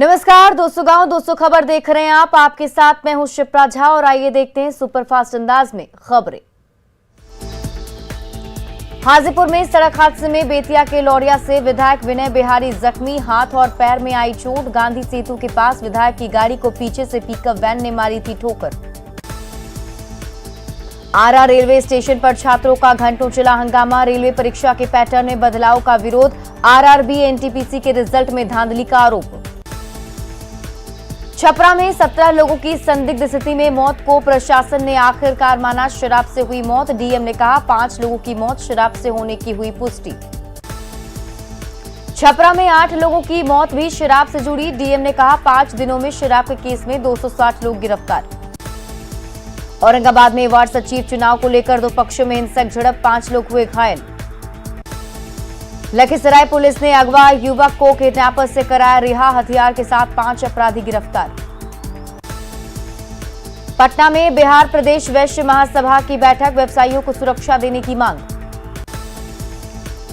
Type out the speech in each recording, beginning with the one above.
नमस्कार दोस्तों, गांव दोस्तों खबर देख रहे हैं आप। आपके साथ मैं हूं शिप्रा झा और आइए देखते हैं सुपरफास्ट अंदाज में खबरें। हाजीपुर में सड़क हादसे में बेतिया के लौरिया से विधायक विनय बिहारी जख्मी, हाथ और पैर में आई चोट। गांधी सेतु के पास विधायक की गाड़ी को पीछे से पिकअप वैन ने मारी थी ठोकर। आरा रेलवे स्टेशन पर छात्रों का घंटों चला हंगामा। रेलवे परीक्षा के पैटर्न में बदलाव का विरोध। आरआरबी एनटीपीसी के रिजल्ट में धांधली का आरोप। छपरा में 17 लोगों की संदिग्ध स्थिति में मौत को प्रशासन ने आखिरकार माना शराब से हुई मौत। डीएम ने कहा 5 लोगों की मौत शराब से होने की हुई पुष्टि। छपरा में 8 लोगों की मौत भी शराब से जुड़ी। डीएम ने कहा 5 दिनों में शराब के केस में 260 लोग गिरफ्तार। औरंगाबाद में वार्ड सचिव चुनाव को लेकर 2 पक्षों में हिंसक झड़प, 5 लोग हुए घायल। लखीसराय पुलिस ने अगवा युवक को किडनैपर से कराया रिहा, हथियार के साथ 5 अपराधी गिरफ्तार। पटना में बिहार प्रदेश वैश्य महासभा की बैठक, व्यवसायियों को सुरक्षा देने की मांग।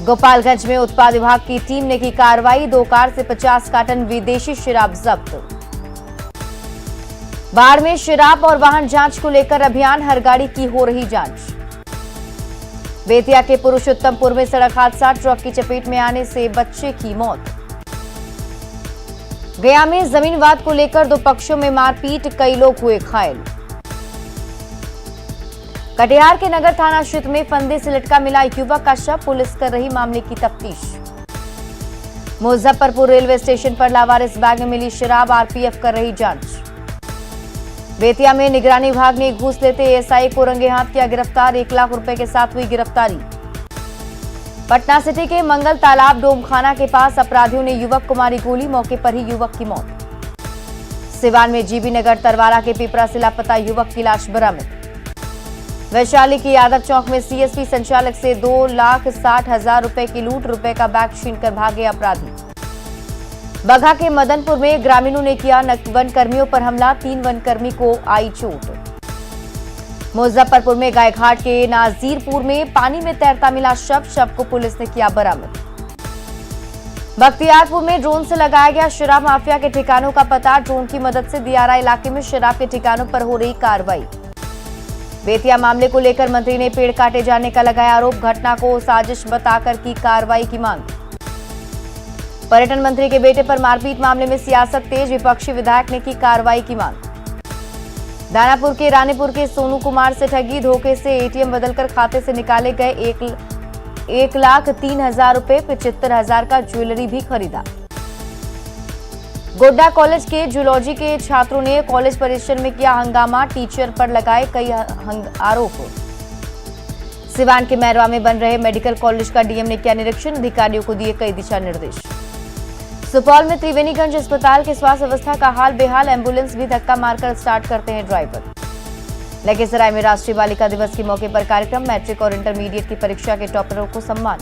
गोपालगंज में उत्पाद विभाग की टीम ने की कार्रवाई, 2 कार से 50 कार्टन विदेशी शराब जब्त। बाढ़ में शराब और वाहन जांच को लेकर अभियान, हर गाड़ी की हो रही जांच। बेतिया के पुरुषोत्तमपुर में सड़क हादसा, ट्रक की चपेट में आने से बच्चे की मौत। गया में जमीन विवाद को लेकर 2 पक्षों में मारपीट, कई लोग हुए घायल। कटिहार के नगर थाना क्षेत्र में फंदे से लटका मिला युवक का शव, पुलिस कर रही मामले की तफ्तीश। मुजफ्फरपुर रेलवे स्टेशन पर लावारिस बैग में मिली शराब, आरपीएफ कर रही जांच। बेतिया में निगरानी विभाग ने घूस लेते एएसआई को रंगे हाथ किया गिरफ्तार, 1 लाख रुपए के साथ हुई गिरफ्तारी। पटना सिटी के मंगल तालाब डोमखाना के पास अपराधियों ने युवक को मारी गोली, मौके पर ही युवक की मौत। सिवान में जीबी नगर तरवारा के पिपरा से लापता युवक की लाश बरामद। वैशाली के यादव चौक में सीएसपी संचालक से 2,60,000 रुपए की लूट, रुपए का बैग छीनकर भागे अपराधी। बगहा के मदनपुर में ग्रामीणों ने किया वन कर्मियों पर हमला, 3 वनकर्मी को आई चोट। मुजफ्फरपुर में गायघाट के नाजीरपुर में पानी में तैरता मिला शव को पुलिस ने किया बरामद। बख्तियारपुर में ड्रोन से लगाया गया शराब माफिया के ठिकानों का पता, ड्रोन की मदद से दियारा इलाके में शराब के ठिकानों पर हो रही कार्रवाई। बेतिया मामले को लेकर मंत्री ने पेड़ काटे जाने का लगाया आरोप, घटना को साजिश बताकर की कार्रवाई की मांग। पर्यटन मंत्री के बेटे पर मारपीट मामले में सियासत तेज, विपक्षी विधायक ने की कार्रवाई की मांग। दानापुर के रानीपुर के सोनू कुमार से ठगी, धोखे से एटीएम बदलकर खाते से निकाले गए 1,03,000 रुपए, 75,000 का ज्वेलरी भी खरीदा। गोड्डा कॉलेज के जूलॉजी के छात्रों ने कॉलेज परिसर में किया हंगामा, टीचर पर लगाए कई आरोप। सिवान के मैरवा में बन रहे मेडिकल कॉलेज का डीएम ने किया निरीक्षण, अधिकारियों को दिए कई दिशा निर्देश। सुपौल में त्रिवेणीगंज अस्पताल के स्वास्थ्य व्यवस्था का हाल बेहाल, एम्बुलेंस भी धक्का मारकर स्टार्ट करते हैं ड्राइवर। लखीसराय में राष्ट्रीय बालिका दिवस के मौके पर कार्यक्रम, मैट्रिक और इंटरमीडिएट की परीक्षा के टॉपरों को सम्मान।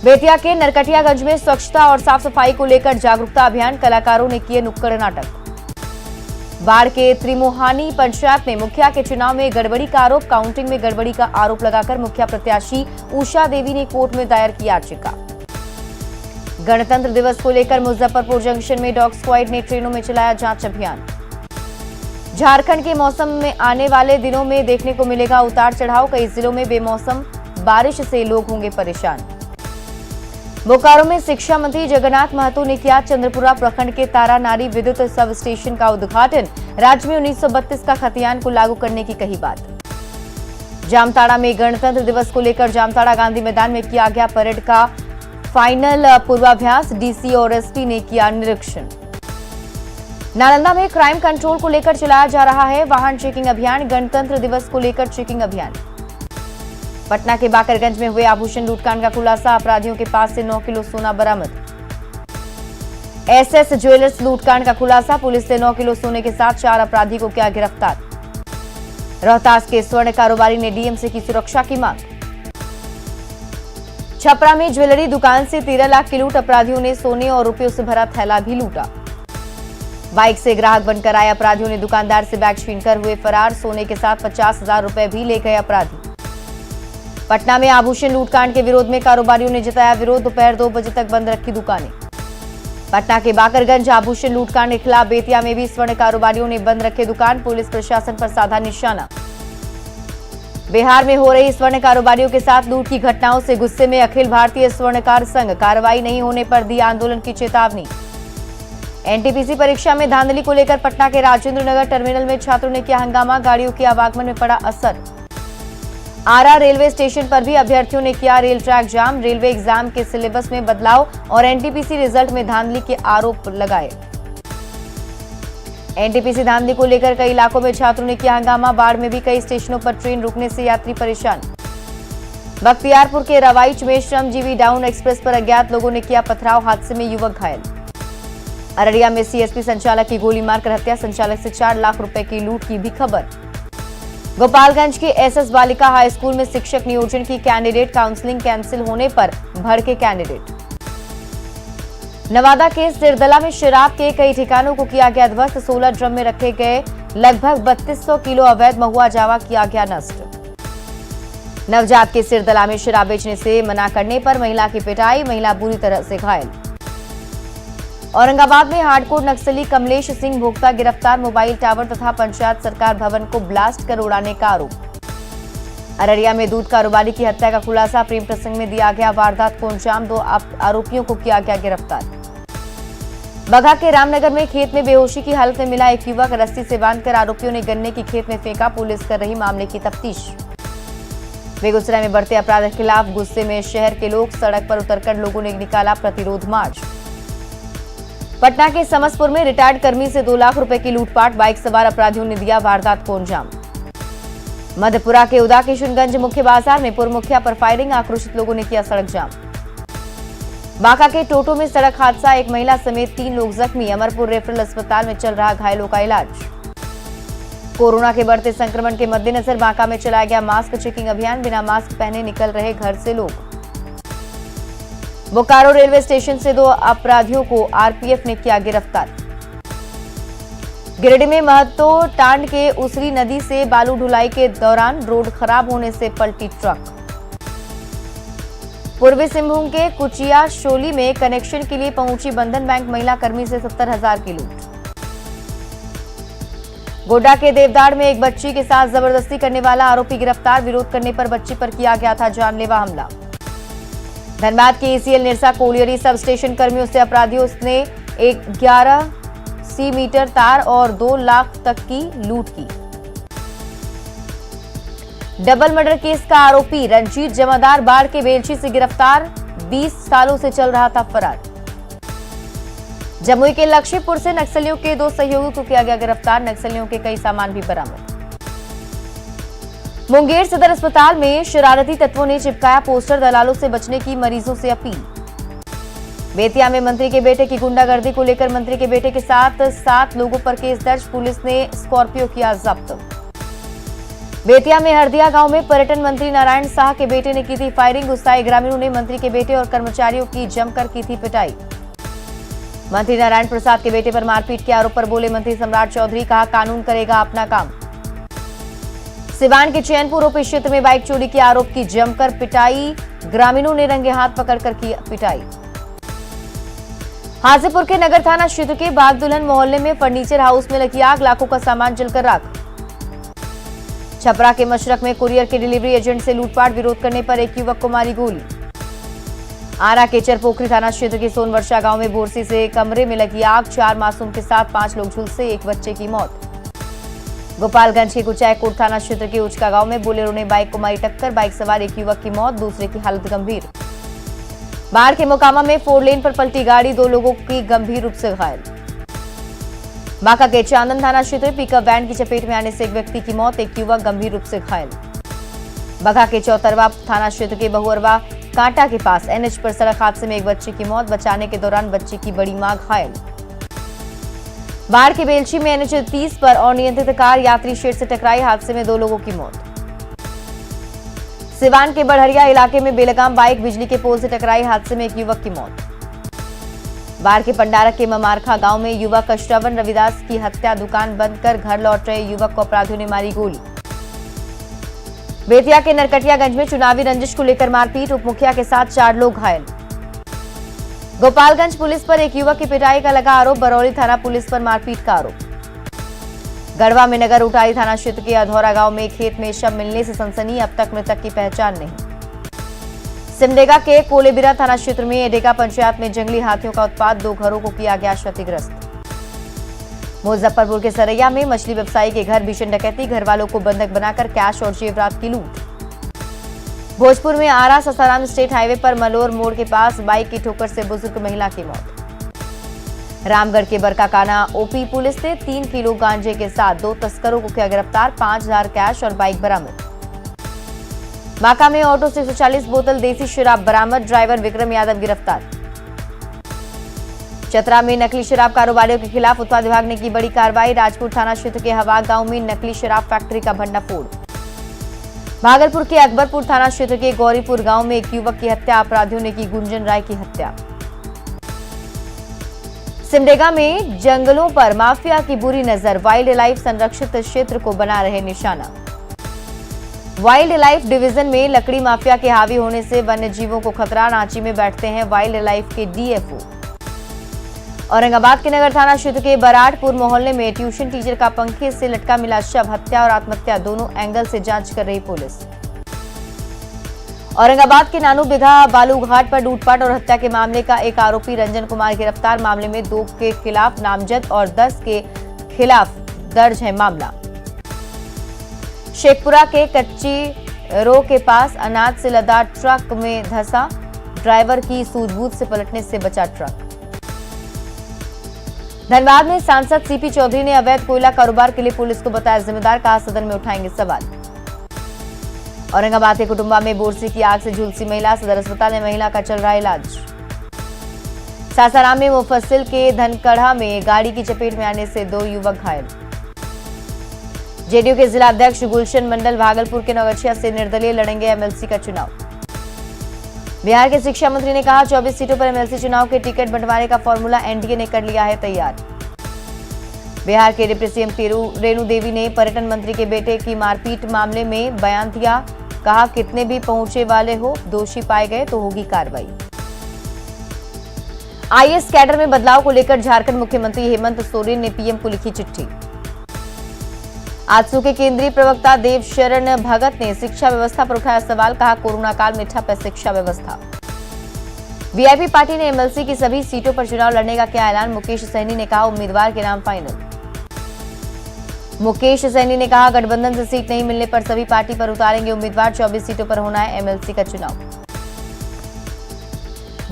बेतिया के नरकटियागंज में स्वच्छता और साफ सफाई को लेकर जागरूकता अभियान, कलाकारों ने किए नुक्कड़ नाटक। बाढ़ के त्रिमोहानी पंचायत में मुखिया के चुनाव में गड़बड़ी का आरोप, काउंटिंग में गड़बड़ी का आरोप लगाकर मुखिया प्रत्याशी उषा देवी ने कोर्ट में दायर की याचिका। गणतंत्र दिवस को लेकर मुजफ्फरपुर जंक्शन में डॉग स्क्वाड ने ट्रेनों में चलाया जांच अभियान। झारखंड के मौसम में आने वाले दिनों में देखने को मिलेगा उतार चढ़ाव, कई जिलों में बेमौसम बारिश से लोग होंगे परेशान। बोकारो में शिक्षा मंत्री जगन्नाथ महतो ने किया चंद्रपुरा प्रखंड के तारा नारी विद्युत सब स्टेशन का उद्घाटन, राज्य में 1932 का खतियान को लागू करने की कही बात। जामताड़ा में गणतंत्र दिवस को लेकर जामताड़ा गांधी मैदान में किया गया परेड का फाइनल पूर्वाभ्यास, डीसी और एसपी ने किया निरीक्षण। नालंदा में क्राइम कंट्रोल को लेकर चलाया जा रहा है वाहन चेकिंग अभियान, गणतंत्र दिवस को लेकर चेकिंग अभियान। पटना के बाकरगंज में हुए आभूषण लूटकांड का खुलासा, अपराधियों के पास से 9 किलो सोना बरामद। एसएस ज्वेलर्स लूटकांड का खुलासा, पुलिस ने 9 किलो सोने के साथ 4 अपराधी को किया गिरफ्तार। रोहतास के स्वर्ण कारोबारी ने डीएम से की सुरक्षा की मांग। छपरा में ज्वेलरी दुकान से 13 लाख की लूट, अपराधियों ने सोने और रुपयों से भरा थैला भी लूटा। बाइक से ग्राहक बनकर आए अपराधियों ने दुकानदार से बैग छीनकर हुए फरार, सोने के साथ 50,000 रुपए भी ले गए अपराधी। पटना में आभूषण लूटकांड के विरोध में कारोबारियों ने जताया विरोध, दोपहर 2 बजे तक बंद रखी दुकानें। पटना के बाकरगंज आभूषण लूटकांड के खिलाफ बेतिया में भी स्वर्ण कारोबारियों ने बंद रखे दुकान, पुलिस प्रशासन पर साधा निशाना। बिहार में हो रही स्वर्ण कारोबारियों के साथ लूट की घटनाओं से गुस्से में अखिल भारतीय स्वर्णकार संघ, कार्रवाई नहीं होने पर दी आंदोलन की चेतावनी। एनटीपीसी परीक्षा में धांधली को लेकर पटना के राजेंद्र नगर टर्मिनल में छात्रों ने किया हंगामा, गाड़ियों के आवागमन में पड़ा असर। आरा रेलवे स्टेशन पर भी अभ्यर्थियों ने किया रेल ट्रैक जाम, रेलवे एग्जाम के सिलेबस में बदलाव और एनटीपीसी रिजल्ट में धांधली के आरोप लगाए। एनटीपीसी धांधली को लेकर कई इलाकों में छात्रों ने किया हंगामा, बाढ़ में भी कई स्टेशनों पर ट्रेन रुकने से यात्री परेशान। बख्तियारपुर के रवाइच में श्रमजीवी डाउन एक्सप्रेस पर अज्ञात लोगों ने किया पथराव, हादसे में युवक घायल। अररिया में सीएसपी संचालक की गोली मारकर हत्या, संचालक से 4 लाख रुपए की लूट की भी खबर। गोपालगंज के एसएस बालिका हाई स्कूल में शिक्षक नियोजन की कैंडिडेट काउंसलिंग कैंसिल होने पर भड़के कैंडिडेट। नवादा के सिरदला में शराब के कई ठिकानों को किया गया ध्वस्त, 16 ड्रम में रखे गए लगभग 3200 किलो अवैध महुआ जावा किया गया नष्ट। नवजात के सिरदला में शराब बेचने से मना करने पर महिला की पिटाई, महिला बुरी तरह से घायल। औरंगाबाद में हार्डकोर नक्सली कमलेश सिंह भोक्ता गिरफ्तार, मोबाइल टावर तथा पंचायत सरकार भवन को ब्लास्ट कर उड़ाने का आरोप। अररिया में दूध कारोबारी की हत्या का खुलासा, प्रेम प्रसंग में दिया गया वारदात को अंजाम, 2 आरोपियों को किया गया गिरफ्तार। बगहा के रामनगर में खेत में बेहोशी की हालत में मिला एक युवक, रस्सी से बांधकर आरोपियों ने गन्ने की खेत में फेंका, पुलिस कर रही मामले की तफ्तीश। बेगूसराय में बढ़ते अपराध के खिलाफ गुस्से में शहर के लोग, सड़क पर उतरकर लोगों ने निकाला प्रतिरोध मार्च। पटना के समसपुर में रिटायर्ड कर्मी से 2 लाख रुपए की लूटपाट, बाइक सवार अपराधियों ने दिया वारदात को अंजाम। मधेपुरा के उदा किशनगंज मुख्य बाजार में पूर्व मुखिया पर फायरिंग, आक्रोशित लोगों ने किया सड़क जाम। बांका के टोटो में सड़क हादसा, एक महिला समेत 3 लोग जख्मी, अमरपुर रेफरल अस्पताल में चल रहा घायलों का इलाज। कोरोना के बढ़ते संक्रमण के मद्देनजर बांका में चलाया गया मास्क चेकिंग अभियान, बिना मास्क पहने निकल रहे घर से लोग। बोकारो रेलवे स्टेशन से 2 अपराधियों को आरपीएफ ने किया गिरफ्तार। गिरिडीह में महतो टांड के उसरी नदी से बालू ढुलाई के दौरान रोड खराब होने से पलटी ट्रक। पूर्वी सिंहभूम के कुचिया शोली में कनेक्शन के लिए पहुंची बंधन बैंक महिला कर्मी से 70,000 की लूट। गोड्डा के देवदाड़ में एक बच्ची के साथ जबरदस्ती करने वाला आरोपी गिरफ्तार, विरोध करने पर बच्ची पर किया गया था जानलेवा हमला। धनबाद के ECL Nirsa colliery sub station कर्मियों से अपराधियों ने 11 मीटर तार और 2 लाख तक की लूट की। डबल मर्डर केस का आरोपी रंजीत जमादार बाढ़ के बेलछी से गिरफ्तार, 20 सालों से चल रहा था फरार। जमुई के लक्ष्मीपुर से नक्सलियों के 2 सहयोगियों को किया गया गिरफ्तार, नक्सलियों के कई सामान भी बरामद। मुंगेर सदर अस्पताल में शरारती तत्वों ने चिपकाया पोस्टर, दलालों से बचने की मरीजों से अपील। बेतिया में मंत्री के बेटे की गुंडागर्दी को लेकर मंत्री के बेटे के साथ 7 लोगों पर केस दर्ज, पुलिस ने स्कॉर्पियो किया जब्त। बेतिया में हरदिया गांव में पर्यटन मंत्री नारायण साह के बेटे ने की थी फायरिंग, गुस्साए ग्रामीणों ने मंत्री के बेटे और कर्मचारियों की जमकर की थी पिटाई। मंत्री नारायण प्रसाद के बेटे पर मारपीट के आरोप पर बोले मंत्री सम्राट चौधरी, कहा कानून करेगा अपना काम। सिवान के चैनपुर ओपी क्षेत्र में बाइक चोरी के आरोप की जमकर पिटाई, ग्रामीणों ने रंगे हाथ पकड़कर की पिटाई। हाजीपुर के नगर थाना क्षेत्र के बाग दुल्हन मोहल्ले में फर्नीचर हाउस में लगी आग, लाखों का सामान जलकर राख। छपरा के मशरक में कुरियर के डिलीवरी एजेंट से लूटपाट, विरोध करने पर एक युवक को मारी गोली। आरा के चरपोखरी थाना क्षेत्र के सोनवर्षा गांव में बोरसी से कमरे में लगी आग, 4 मासूम के साथ 5 लोग झुलसे, एक बच्चे की मौत। गोपालगंज के कुचायकोट थाना क्षेत्र के उचका गांव में बोलेरो ने बाइक को मारी टक्कर, बाइक सवार एक युवक की मौत, दूसरे की हालत गंभीर। बाढ़ के मोकामा में 4 लेन पर पलटी गाड़ी, 2 लोगों की गंभीर रूप से घायल। बांका के चांदन थाना क्षेत्र पिकअप वैन की चपेट में आने से एक व्यक्ति की मौत, एक युवक गंभीर रूप से घायल। बगहा के चौतरवा थाना क्षेत्र के बहुअरवा कांटा के पास एनएच पर सड़क हादसे में एक बच्चे की मौत, बचाने के दौरान बच्चे की बड़ी मां घायल। बाढ़ के बेलछी में एनएच 30 पर अनियंत्रित कार यात्री शेड से टकराई, हादसे में 2 लोगों की मौत। सिवान के बड़हरिया इलाके में बेलगाम बाइक बिजली के पोल से टकराई, हादसे में एक युवक की मौत। बाढ़ के पंडारक के ममारखा गांव में युवक श्रवण रविदास की हत्या, दुकान बंद कर घर लौट रहे युवक को अपराधियों ने मारी गोली। बेतिया के नरकटियागंज में चुनावी रंजिश को लेकर मारपीट, उप मुखिया के साथ 4 लोग घायल। गोपालगंज पुलिस पर एक युवक की पिटाई का लगा आरोप। बरौली थाना पुलिस पर मारपीट का आरोप। गढ़वा में नगर उटारी थाना क्षेत्र के अधौरा गांव में खेत में शव मिलने से सनसनी, अब तक मृतक की पहचान नहीं। सिमडेगा के कोलेबिरा थाना क्षेत्र में एडेगा पंचायत में जंगली हाथियों का उत्पात, 2 घरों को किया गया क्षतिग्रस्त। मुजफ्फरपुर के सरैया में मछली व्यवसायी के घर भीषण डकैती, घर वालों को बंधक बनाकर कैश और जेवरात की लूट। भोजपुर में आरा सासाराम स्टेट हाईवे पर मलोर मोड़ के पास बाइक की ठोकर से बुजुर्ग महिला की मौत। रामगढ़ के बरकाकाना ओपी पुलिस ने 3 किलो गांजे के साथ 2 तस्करों को किया गिरफ्तार, 5000 कैश और बाइक बरामद। बांका में ऑटो से 140 बोतल देसी शराब बरामद, ड्राइवर विक्रम यादव गिरफ्तार। चतरा में नकली शराब कारोबारियों के खिलाफ उत्पाद विभाग ने की बड़ी कार्रवाई, राजपुर थाना क्षेत्र के हवा गांव में नकली शराब फैक्ट्री का भंडाफोड़। भागलपुर के अकबरपुर थाना क्षेत्र के गौरीपुर गांव में एक युवक की हत्या, अपराधियों ने की गुंजन राय की हत्या। सिमडेगा में जंगलों पर माफिया की बुरी नजर, वाइल्ड लाइफ संरक्षित क्षेत्र को बना रहे निशाना। वाइल्ड लाइफ डिवीजन में लकड़ी माफिया के हावी होने से वन्य जीवों को खतरा, रांची में बैठते हैं वाइल्ड लाइफ के डीएफओ। औरंगाबाद के नगर थाना क्षेत्र के बराड़पुर मोहल्ले में ट्यूशन टीचर का पंखे से लटका मिला शव, हत्या और आत्महत्या दोनों एंगल से जांच कर रही पुलिस। औरंगाबाद के नानू बिघा बालू घाट पर लूटपाट और हत्या के मामले का एक आरोपी रंजन कुमार गिरफ्तार, मामले में 2 के खिलाफ नामजद और 10 के खिलाफ दर्ज है मामला। शेखपुरा के कच्ची रो के पास अनाज से लदा ट्रक में धंसा, ड्राइवर की सूझबूझ से पलटने से बचा ट्रक। धनबाद में सांसद सीपी चौधरी ने अवैध कोयला कारोबार के लिए पुलिस को बताया जिम्मेदार, कहा सदन में उठाएंगे सवाल। औरंगाबाद के कुटुंबा में बोरसी की आग से झुलसी महिला, सदर अस्पताल में महिला का चल रहा इलाज। सासाराम में मुफस्सिल के धनकढ़ा में गाड़ी की चपेट में आने से 2 युवक घायल। जेडीयू के जिला अध्यक्ष गुलशन मंडल भागलपुर के नौगछिया से निर्दलीय लड़ेंगे एमएलसी का चुनाव। बिहार के शिक्षा मंत्री ने कहा 24 सीटों पर एमएलसी चुनाव के टिकट बंटवारे का फॉर्मूला एनडीए ने कर लिया है तैयार। बिहार के डिप्टी सीएम रेणु देवी ने पर्यटन मंत्री के बेटे की मारपीट मामले में बयान दिया, कहा कितने भी पहुंचे वाले हो, दोषी पाए गए तो होगी कार्रवाई। आईएएस कैडर में बदलाव को लेकर झारखंड मुख्यमंत्री हेमंत सोरेन ने पीएम को लिखी चिट्ठी। आजसू के केंद्रीय प्रवक्ता देव शरण भगत ने शिक्षा व्यवस्था पर उठाया सवाल, कहा कोरोना काल में ठप है शिक्षा व्यवस्था। वीआईपी पार्टी ने एमएलसी की सभी सीटों पर चुनाव लड़ने का किया ऐलान, मुकेश सहनी ने कहा उम्मीदवार के नाम फाइनल। मुकेश सहनी ने कहा गठबंधन से सीट नहीं मिलने पर सभी पार्टी पर उतारेंगे उम्मीदवार, 24 सीटों पर होना है एमएलसी का चुनाव।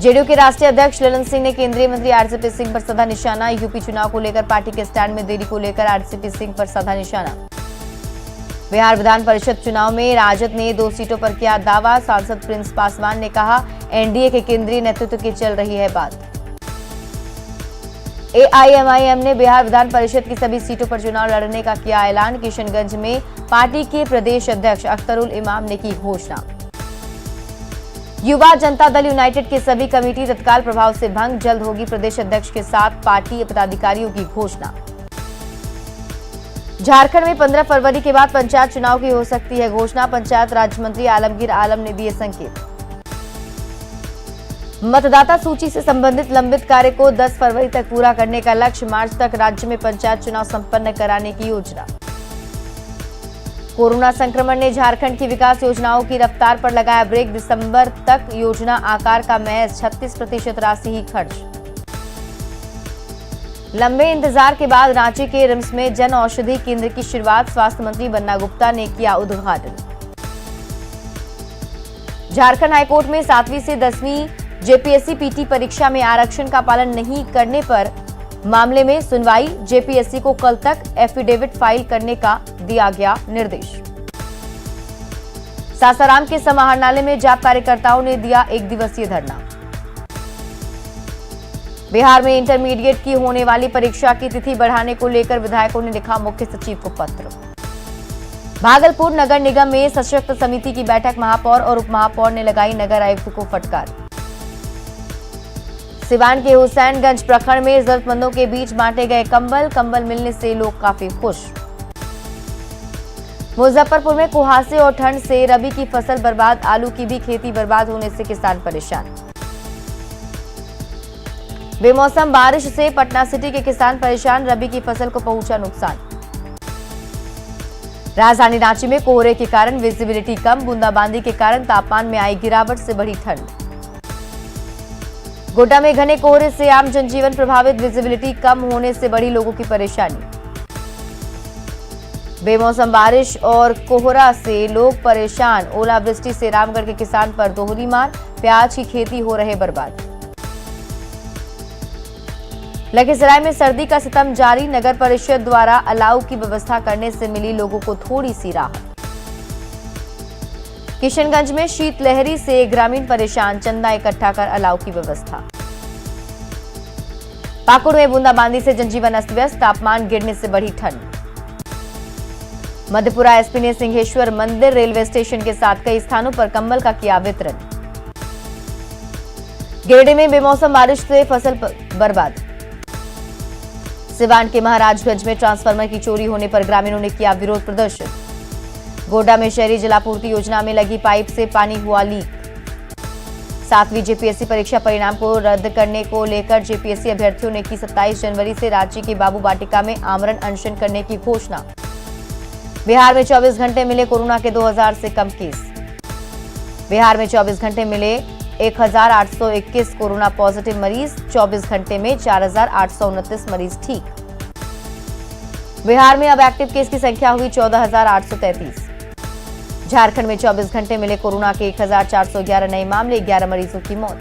जेडीयू के राष्ट्रीय अध्यक्ष ललन सिंह ने केंद्रीय मंत्री आरसीपी सिंह पर साधा निशाना, यूपी चुनाव को लेकर पार्टी के स्टैंड में देरी को लेकर आरसीपी सिंह पर साधा निशाना। बिहार विधान परिषद चुनाव में राजद ने 2 सीटों पर किया दावा, सांसद प्रिंस पासवान ने कहा एनडीए के केंद्रीय नेतृत्व की चल रही है बात। एआईएमआईएम ने बिहार विधान परिषद की सभी सीटों पर चुनाव लड़ने का किया ऐलान, किशनगंज में पार्टी के प्रदेश अध्यक्ष अख्तरुल इमाम ने की घोषणा। युवा जनता दल यूनाइटेड की सभी कमेटी तत्काल प्रभाव से भंग, जल्द होगी प्रदेश अध्यक्ष के साथ पार्टी पदाधिकारियों की घोषणा। झारखंड में 15 फरवरी के बाद पंचायत चुनाव की हो सकती है घोषणा, पंचायत राज्य मंत्री आलमगीर आलम ने दिए संकेत। मतदाता सूची से संबंधित लंबित कार्य को 10 फरवरी तक पूरा करने का लक्ष्य, मार्च तक राज्य में पंचायत चुनाव संपन्न कराने की योजना। कोरोना संक्रमण ने झारखंड की विकास योजनाओं की रफ्तार पर लगाया ब्रेक, दिसंबर तक योजना आकार का महज 36% राशि ही खर्च। लंबे इंतजार के बाद रांची के रिम्स में जन औषधि केंद्र की शुरुआत, स्वास्थ्य मंत्री बन्ना गुप्ता ने किया उद्घाटन। झारखंड हाईकोर्ट में 7वीं से 10वीं जेपीएससी पीटी परीक्षा में आरक्षण का पालन नहीं करने पर मामले में सुनवाई, जेपीएससी को कल तक एफिडेविट फाइल करने का दिया गया निर्देश। सासाराम के समाहरणालय में जाप कार्यकर्ताओं ने दिया 1 दिवसीय धरना। बिहार में इंटरमीडिएट की होने वाली परीक्षा की तिथि बढ़ाने को लेकर विधायकों ने लिखा मुख्य सचिव को पत्र। भागलपुर नगर निगम में सशक्त समिति की बैठक, महापौर और उपमहापौर ने लगाई नगर आयुक्त को फटकार। सिवान के हुसैनगंज प्रखंड में जरूरतमंदों के बीच बांटे गए कंबल मिलने से लोग काफी खुश। मुजफ्फरपुर में कुहासे और ठंड से रबी की फसल बर्बाद, आलू की भी खेती बर्बाद होने से किसान परेशान। बेमौसम बारिश से पटना सिटी के किसान परेशान, रबी की फसल को पहुंचा नुकसान। राजधानी रांची में कोहरे के कारण विजिबिलिटी कम, बूंदाबांदी के कारण तापमान में आई गिरावट से बढ़ी ठंड। गोड्डा में घने कोहरे से आम जनजीवन प्रभावित, विजिबिलिटी कम होने से बढ़ी लोगों की परेशानी। बेमौसम बारिश और कोहरा से लोग परेशान, ओलावृष्टि से रामगढ़ के किसान पर दोहरी मार, प्याज की खेती हो रहे बर्बाद। लखीसराय में सर्दी का सितम जारी, नगर परिषद द्वारा अलाव की व्यवस्था करने से मिली लोगों को थोड़ी सी राहत। किशनगंज में शीतलहरी से ग्रामीण परेशान, चंदा इकट्ठा कर अलाव की व्यवस्था। पाकुड़ में बूंदाबांदी से जनजीवन अस्त व्यस्त, तापमान गिरने से बढ़ी ठंड। मधेपुरा एसपी ने सिंहेश्वर मंदिर रेलवे स्टेशन के साथ कई स्थानों पर कंबल का किया वितरण। गिरिडीह में बेमौसम बारिश से फसल बर्बाद। सिवान के महाराजगंज में ट्रांसफार्मर की चोरी होने पर ग्रामीणों ने किया विरोध प्रदर्शन। गोड्डा में शहरी जलापूर्ति योजना में लगी पाइप से पानी हुआ लीक। 7वीं जेपीएससी परीक्षा परिणाम को रद्द करने को लेकर जेपीएससी अभ्यर्थियों ने की 27 जनवरी से रांची की बाबू वाटिका में आमरण अनशन करने की घोषणा। बिहार में 24 घंटे मिले कोरोना के 2000 से कम केस। बिहार में 24 घंटे मिले 1821 कोरोना पॉजिटिव मरीज, 24 घंटे में 4829 मरीज ठीक। बिहार में अब एक्टिव केस की संख्या हुई 14,833। झारखंड में 24 घंटे मिले कोरोना के 1,411 नए मामले, 11 मरीजों की मौत।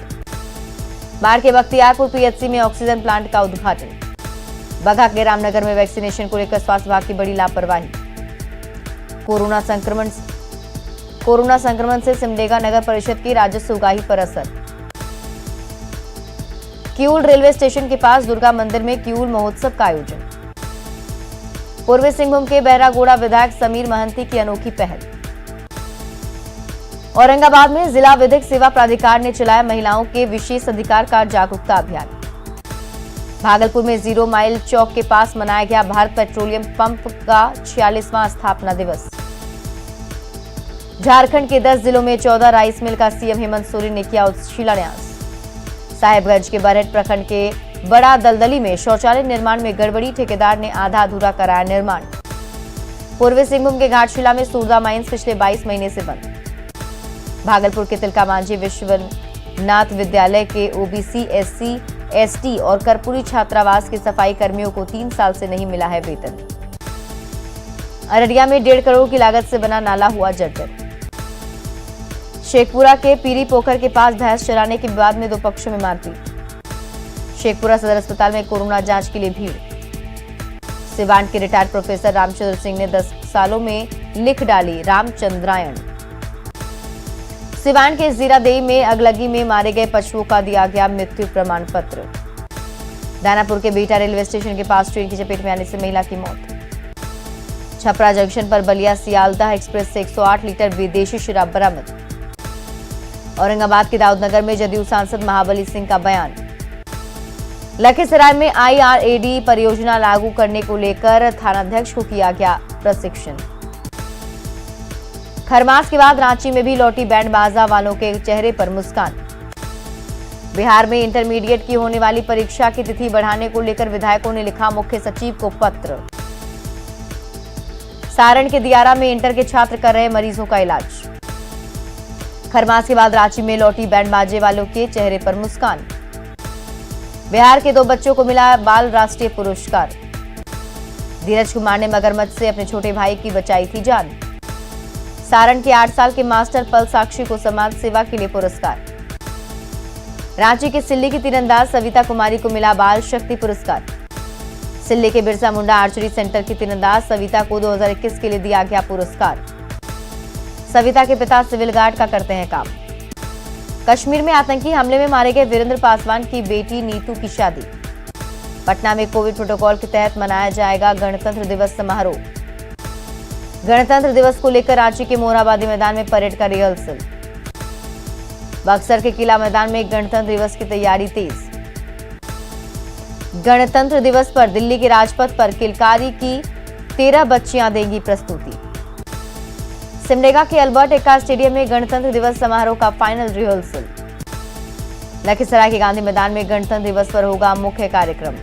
बाढ़ के बख्तियारपुर पीएचसी में ऑक्सीजन प्लांट का उद्घाटन। बगहा के रामनगर में वैक्सीनेशन को लेकर स्वास्थ्य विभाग की बड़ी लापरवाही। कोरोना संक्रमण से सिमडेगा नगर परिषद की राजस्व उगाही पर असर। किऊल रेलवे स्टेशन के पास दुर्गा मंदिर में किऊल महोत्सव का आयोजन। पूर्वी सिंहभूम के बहरागोड़ा विधायक समीर महंती की अनोखी पहल। औरंगाबाद में जिला विधिक सेवा प्राधिकार ने चलाया महिलाओं के विशेष अधिकार का जागरूकता अभियान। भागलपुर में 0 माइल चौक के पास मनाया गया भारत पेट्रोलियम पंप का 46वां स्थापना दिवस। झारखंड के 10 जिलों में 14 राइस मिल का सीएम हेमंत सोरेन ने किया शिलान्यास। साहेबगंज के बरहेट प्रखंड के बड़ा दलदली में शौचालय निर्माण में गड़बड़ी, ठेकेदार ने आधा अधूरा कराया निर्माण। पूर्वी सिंहभूम के घाटशिला में सूरदा माइंस पिछले 22 महीने से बंद। भागलपुर के तिलका मांझी विश्वनाथ विद्यालय के ओबीसी, एससी, एसटी और कर्पूरी छात्रावास के सफाई कर्मियों को 3 साल से नहीं मिला है वेतन। अररिया में 1.5 करोड़ की लागत से बना नाला हुआ जर्जर। शेखपुरा के पीरी पोखर के पास भैंस चराने के विवाद में 2 पक्षों में मारपीट। शेखपुरा सदर अस्पताल में कोरोना जांच के लिए भीड़। सिवान के रिटायर्ड प्रोफेसर रामचंद्र सिंह ने 10 सालों में लिख डाली रामचंद्रायण। सिवान के जीरादेई में अगलगी में मारे गए पशुओं का दिया गया मृत्यु प्रमाण पत्र। दानापुर के बीटा रेलवे स्टेशन के पास ट्रेन की चपेट में आने से महिला की मौत। छपरा जंक्शन पर बलिया सियालदह एक्सप्रेस से 108 लीटर विदेशी शराब बरामद। औरंगाबाद के दाऊदनगर में जदयू सांसद महाबली सिंह का बयान। लखीसराय में आईआरएडी परियोजना लागू करने को लेकर थानाध्यक्ष को किया गया प्रशिक्षण। खरमास के बाद रांची में भी लौटी बैंड बाजा वालों के चेहरे पर मुस्कान। बिहार में इंटरमीडिएट की होने वाली परीक्षा की तिथि बढ़ाने को लेकर विधायकों ने लिखा मुख्य सचिव को पत्र। सारण के दियारा में इंटर के छात्र कर रहे मरीजों का इलाज। खरमास के बाद रांची में लौटी बैंड बाजे वालों के चेहरे पर मुस्कान। बिहार के 2 बच्चों को मिला बाल राष्ट्रीय पुरस्कार। धीरज कुमार ने मगरमच्छ से अपने छोटे भाई की बचाई थी जान। सारण के 8 साल के मास्टर पल साक्षी को समाज सेवा के लिए पुरस्कार। रांची के सिल्ली की तीरंदाज सविता कुमारी को मिला बाल शक्ति पुरस्कार। सिल्ली के बिरसा मुंडा आर्चरी सेंटर की तीरंदाज सविता को 2021 के लिए दिया गया पुरस्कार। सविता के पिता सिविल गार्ड का करते हैं काम। कश्मीर में आतंकी हमले में मारे गए वीरेंद्र पासवान की बेटी नीतू की शादी। पटना में कोविड प्रोटोकॉल के तहत मनाया जाएगा गणतंत्र दिवस समारोह। गणतंत्र दिवस को लेकर रांची के मोरहाबादी मैदान में परेड का रिहर्सल। बक्सर के किला मैदान में गणतंत्र दिवस की तैयारी तेज। गणतंत्र दिवस पर दिल्ली के राजपथ पर किलकारी की 13 बच्चियां देंगी प्रस्तुति। सिमडेगा के अल्बर्ट एक्का स्टेडियम में गणतंत्र दिवस समारोह का फाइनल रिहर्सल। लखीसराय के गांधी मैदान में गणतंत्र दिवस पर होगा मुख्य कार्यक्रम।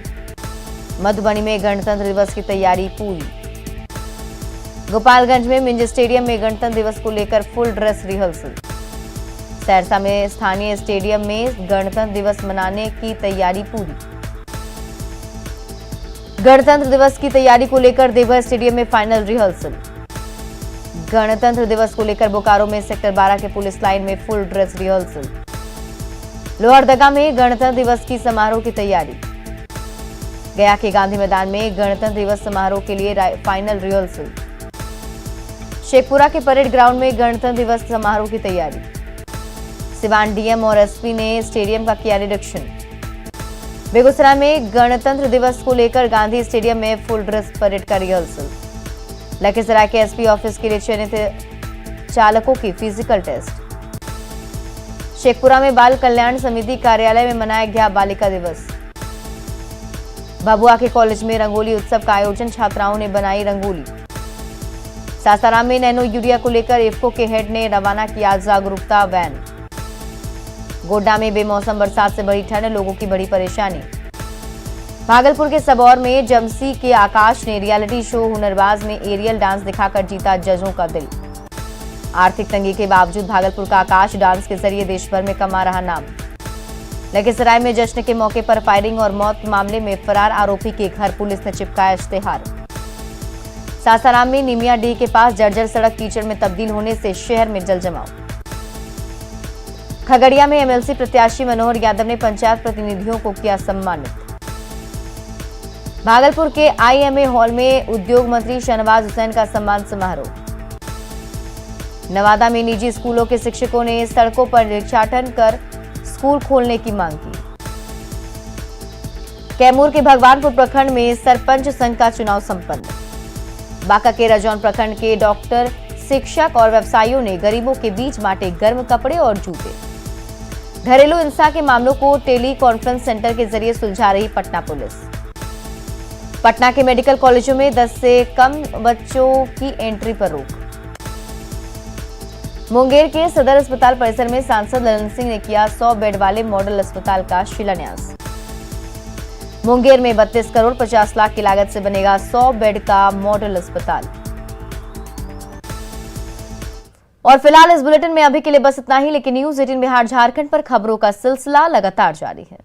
मधुबनी में गणतंत्र दिवस की तैयारी पूरी। गोपालगंज में मिंज स्टेडियम में गणतंत्र दिवस को लेकर फुल ड्रेस रिहर्सल। सहरसा में स्थानीय स्टेडियम में गणतंत्र दिवस मनाने की तैयारी पूरी। गणतंत्र दिवस की तैयारी को लेकर देवघर स्टेडियम में फाइनल रिहर्सल। गणतंत्र दिवस को लेकर बोकारो में सेक्टर 12 के पुलिस लाइन में फुल ड्रेस रिहर्सल। लोहरदगा में गणतंत्र दिवस की समारोह की तैयारी। गया के गांधी मैदान में गणतंत्र दिवस समारोह के लिए फाइनल रिहर्सल। शेखपुरा के परेड ग्राउंड में गणतंत्र दिवस समारोह की तैयारी। सिवान डीएम और एसपी ने स्टेडियम का किया निरीक्षण। बेगूसराय में गणतंत्र दिवस को लेकर गांधी स्टेडियम में फुल ड्रेस परेड का रिहर्सल। लखीसराय के एसपी ऑफिस के लिए चयनित चालकों की फिजिकल टेस्ट। शेखपुरा में बाल कल्याण समिति कार्यालय में मनाया गया बालिका दिवस। भभुआ के कॉलेज में रंगोली उत्सव का आयोजन, छात्राओं ने बनाई रंगोली। सासाराम में नैनो यूरिया को लेकर इफ्को के हेड ने रवाना किया जागरूकता वैन। गोड्डा में बेमौसम बरसात से बढ़ी ठंड, लोगों की बड़ी परेशानी। भागलपुर के सबौर में जमसी के आकाश ने रियलिटी शो हुनरबाज में एरियल डांस दिखाकर जीता जजों का दिल। आर्थिक तंगी के बावजूद भागलपुर का आकाश डांस के जरिए देश भर में कमा रहा नाम। लखीसराय में जश्न के मौके पर फायरिंग और मौत मामले में फरार आरोपी के घर पुलिस ने चिपकाया इश्तेहार। सासाराम में निमियाडीह के पास जर्जर सड़क कीचड़ में तब्दील होने से शहर में जल जमाव। खगड़िया में एमएलसी प्रत्याशी मनोहर यादव ने पंचायत प्रतिनिधियों को किया सम्मानित। भागलपुर के आईएमए हॉल में उद्योग मंत्री शहनवाज हुसैन का सम्मान समारोह। नवादा में निजी स्कूलों के शिक्षकों ने सड़कों पर भिक्षाटन कर स्कूल खोलने की मांग की। कैमूर के भगवानपुर प्रखंड में सरपंच संघ का चुनाव संपन्न। बांका के रजौन प्रखंड के डॉक्टर, शिक्षक और व्यवसायियों ने गरीबों के बीच बांटे गर्म कपड़े और जूते। घरेलू हिंसा के मामलों को टेली कॉन्फ्रेंस सेंटर के जरिए सुलझा रही पटना पुलिस। पटना के मेडिकल कॉलेजों में 10 से कम बच्चों की एंट्री पर रोक। मुंगेर के सदर अस्पताल परिसर में सांसद ललन सिंह ने किया 100 बेड वाले मॉडल अस्पताल का शिलान्यास। मुंगेर में 32 करोड़ 50 लाख की लागत से बनेगा 100 बेड का मॉडल अस्पताल। और फिलहाल इस बुलेटिन में अभी के लिए बस इतना ही, लेकिन न्यूज़ 18 बिहार झारखंड पर खबरों का सिलसिला लगातार जारी है।